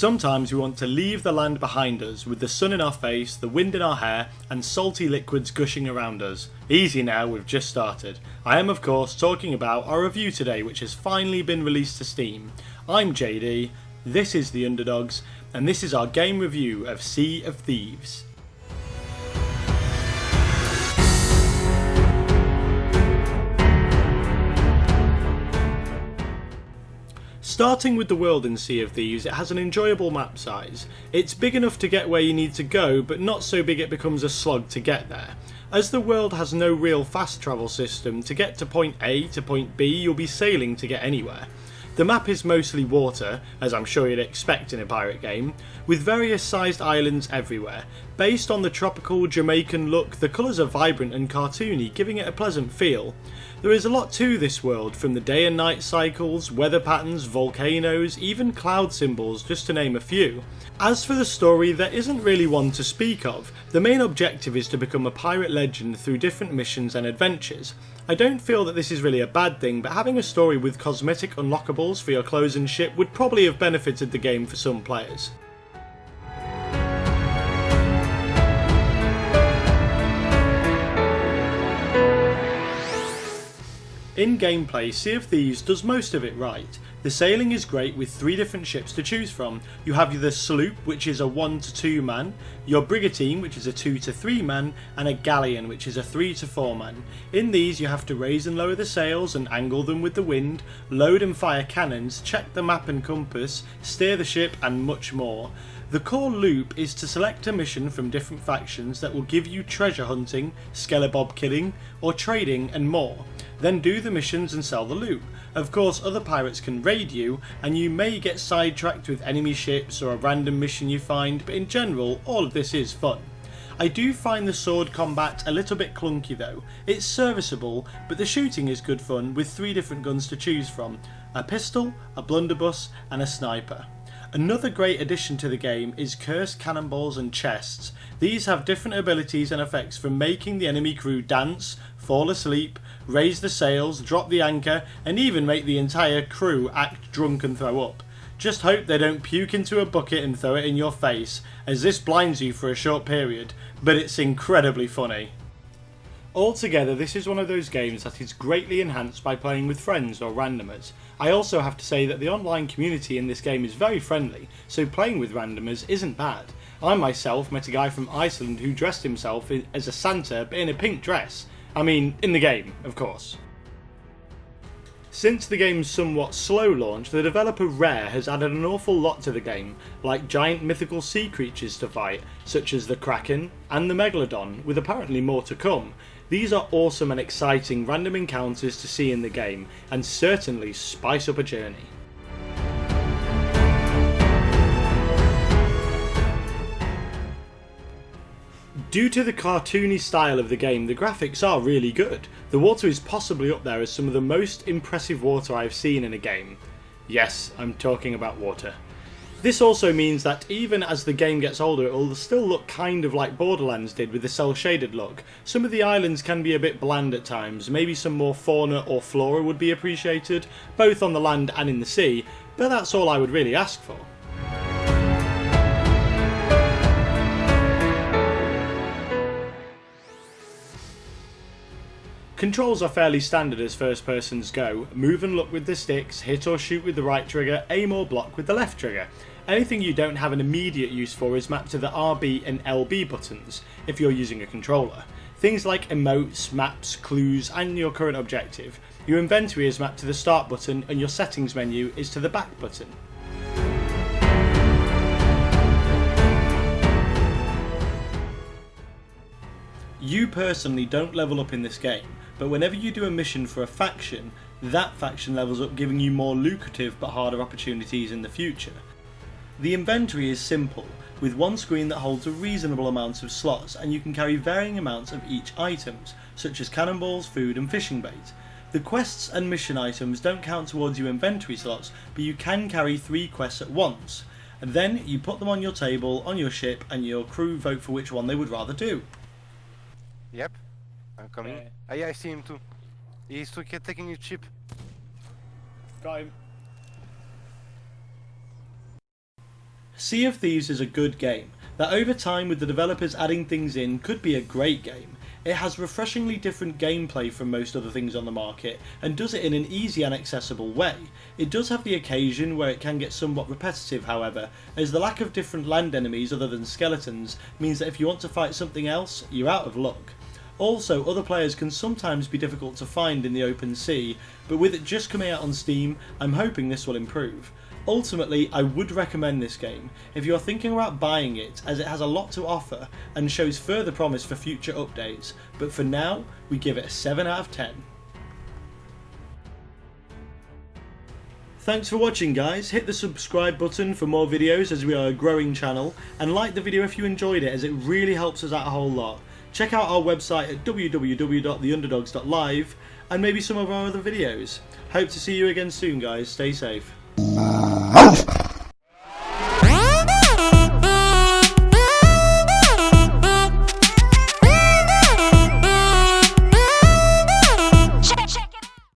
Sometimes we want to leave the land behind us with the sun in our face, the wind in our hair, and salty liquids gushing around us. Easy now, we've just started. I am of course talking about our review today, which has finally been released to Steam. I'm JD, this is the Underdogs, and this is our game review of Sea of Thieves. Starting with the world in Sea of Thieves, it has an enjoyable map size. It's big enough to get where you need to go, but not so big it becomes a slog to get there. As the world has no real fast travel system, to get to point A to point B you'll be sailing to get anywhere. The map is mostly water, as I'm sure you'd expect in a pirate game, with various sized islands everywhere. Based on the tropical Jamaican look, the colours are vibrant and cartoony, giving it a pleasant feel. There is a lot to this world, from the day and night cycles, weather patterns, volcanoes, even cloud symbols, just to name a few. As for the story, there isn't really one to speak of. The main objective is to become a pirate legend through different missions and adventures. I don't feel that this is really a bad thing, but having a story with cosmetic unlockables for your clothes and ship would probably have benefited the game for some players. In gameplay, Sea of Thieves does most of it right. The sailing is great with 3 different ships to choose from. You have the sloop, which is a 1 to 2 man, your brigantine, which is a 2 to 3 man, and a galleon, which is a 3 to 4 man. In these you have to raise and lower the sails and angle them with the wind, load and fire cannons, check the map and compass, steer the ship, and much more. The core loop is to select a mission from different factions that will give you treasure hunting, skeleton killing, or trading, and more. Then do the missions and sell the loot. Of course, other pirates can raid you, and you may get sidetracked with enemy ships or a random mission you find, but in general, all of this is fun. I do find the sword combat a little bit clunky though. It's serviceable, but the shooting is good fun with 3 different guns to choose from: a pistol, a blunderbuss, and a sniper. Another great addition to the game is cursed cannonballs and chests. These have different abilities and effects, from making the enemy crew dance, fall asleep, raise the sails, drop the anchor, and even make the entire crew act drunk and throw up. Just hope they don't puke into a bucket and throw it in your face, as this blinds you for a short period, but it's incredibly funny. Altogether, this is one of those games that is greatly enhanced by playing with friends or randomers. I also have to say that the online community in this game is very friendly, so playing with randomers isn't bad. I myself met a guy from Iceland who dressed himself as a Santa but in a pink dress. I mean, in the game, of course. Since the game's somewhat slow launch, the developer Rare has added an awful lot to the game, like giant mythical sea creatures to fight, such as the Kraken and the Megalodon, with apparently more to come. These are awesome and exciting random encounters to see in the game, and certainly spice up a journey. Due to the cartoony style of the game, the graphics are really good. The water is possibly up there as some of the most impressive water I've seen in a game. Yes, I'm talking about water. This also means that even as the game gets older, it will still look kind of like Borderlands did with the cel-shaded look. Some of the islands can be a bit bland at times, maybe some more fauna or flora would be appreciated, both on the land and in the sea, but that's all I would really ask for. Controls are fairly standard as first persons go: move and look with the sticks, hit or shoot with the right trigger, aim or block with the left trigger. Anything you don't have an immediate use for is mapped to the RB and LB buttons if you're using a controller. Things like emotes, maps, clues, and your current objective. Your inventory is mapped to the start button, and your settings menu is to the back button. You personally don't level up in this game, but whenever you do a mission for a faction, that faction levels up, giving you more lucrative but harder opportunities in the future. The inventory is simple, with one screen that holds a reasonable amount of slots, and you can carry varying amounts of each items, such as cannonballs, food and fishing bait. The quests and mission items don't count towards your inventory slots, but you can carry 3 quests at once, and then you put them on your table, on your ship, and your crew vote for which one they would rather do. Yep, I'm coming. Yeah, I see him too. He's taking his chip. Got him. Sea of Thieves is a good game, that over time with the developers adding things in could be a great game. It has refreshingly different gameplay from most other things on the market, and does it in an easy and accessible way. It does have the occasion where it can get somewhat repetitive however, as the lack of different land enemies other than skeletons means that if you want to fight something else, you're out of luck. Also, other players can sometimes be difficult to find in the open sea, but with it just coming out on Steam, I'm hoping this will improve. Ultimately, I would recommend this game if you are thinking about buying it, as it has a lot to offer and shows further promise for future updates, but for now, we give it a 7 out of 10. Thanks for watching guys, hit the subscribe button for more videos as we are a growing channel, and like the video if you enjoyed it as it really helps us out a whole lot. Check out our website at www.theunderdogs.live and maybe some of our other videos. Hope to see you again soon guys, stay safe.